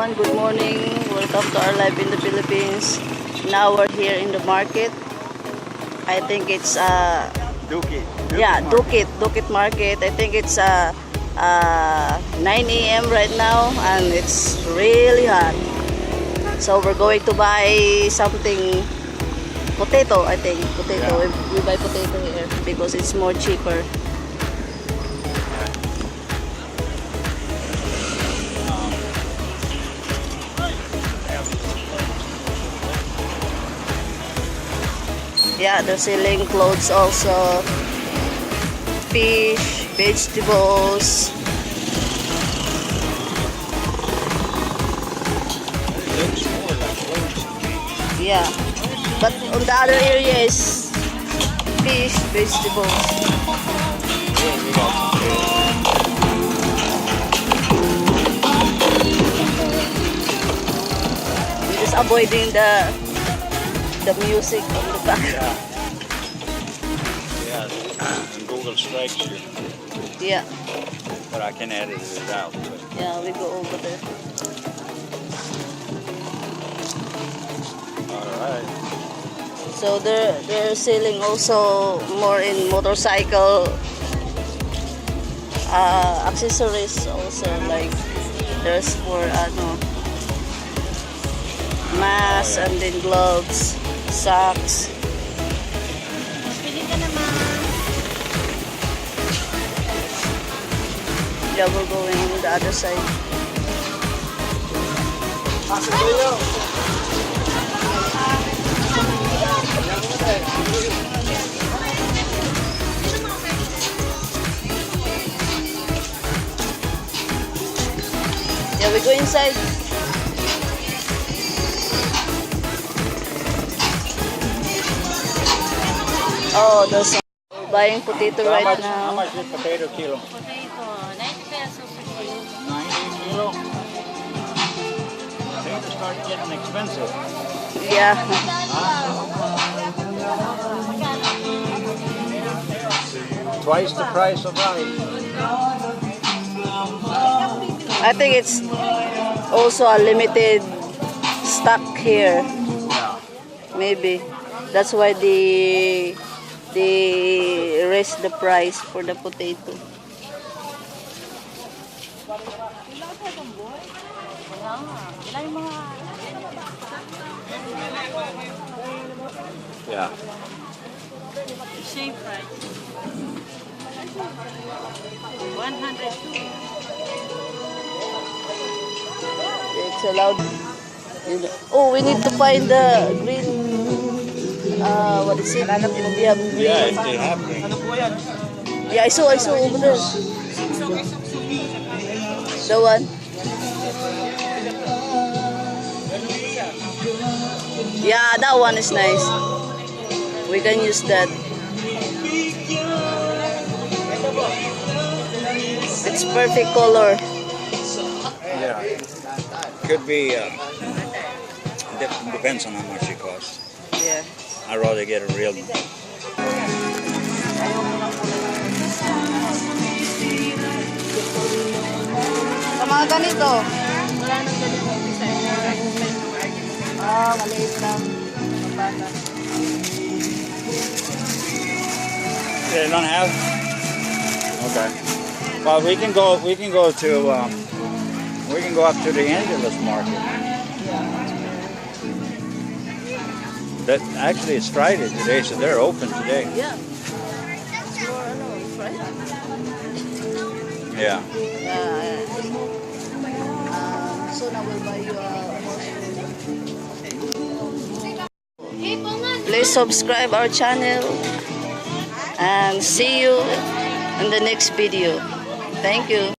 everyone, good morning. Welcome to our live in the Philippines. Now we're here in the market. I think it's Dukit. yeah, Dukit market. I think it's 9 a.m. right now and it's really hot. So we're going to buy something, potato, I think. Potato. Yeah. We buy potato here because it's more cheaper. Yeah, they're selling clothes also, fish, vegetables. Yeah, but on the other area is fish, vegetables. We're just avoiding the music on the back. Yeah, and Google strikes you. Yeah. But I can edit it out. But Yeah, we go over there. alright. So they're selling also more in motorcycle accessories also, like there's for masks and then gloves, socks. Yeah, we're going on the other side. Yeah, we go inside. Oh, there's we're buying potato right How now. much is potato kilo? Potato, 90 pesos a kilo. 90 kilo. Potatoes start getting expensive. Yeah. Twice the price of rice. I think it's also a limited stock here. Yeah. Maybe. That's why they raise the price for the potato. Yeah. Same price. 102. It's allowed. Oh, we need to find the green. What is it? We have green. Yeah, it's still happening. Yeah, I saw over there. The one. Yeah, that one is nice. We can use that. It's perfect color. Yeah. Could be, depends on how much it costs. Yeah. I'd rather get a real one. Sa mga ganito. Wala nang ganito design. Maliit lang. Bata. They don't have? Okay. Well, we can go up to the Angeles market. That actually it's Friday today, so they're open today. Yeah. Friday. Yeah. Soon I will buy you Please subscribe our channel and see you in the next video. Thank you.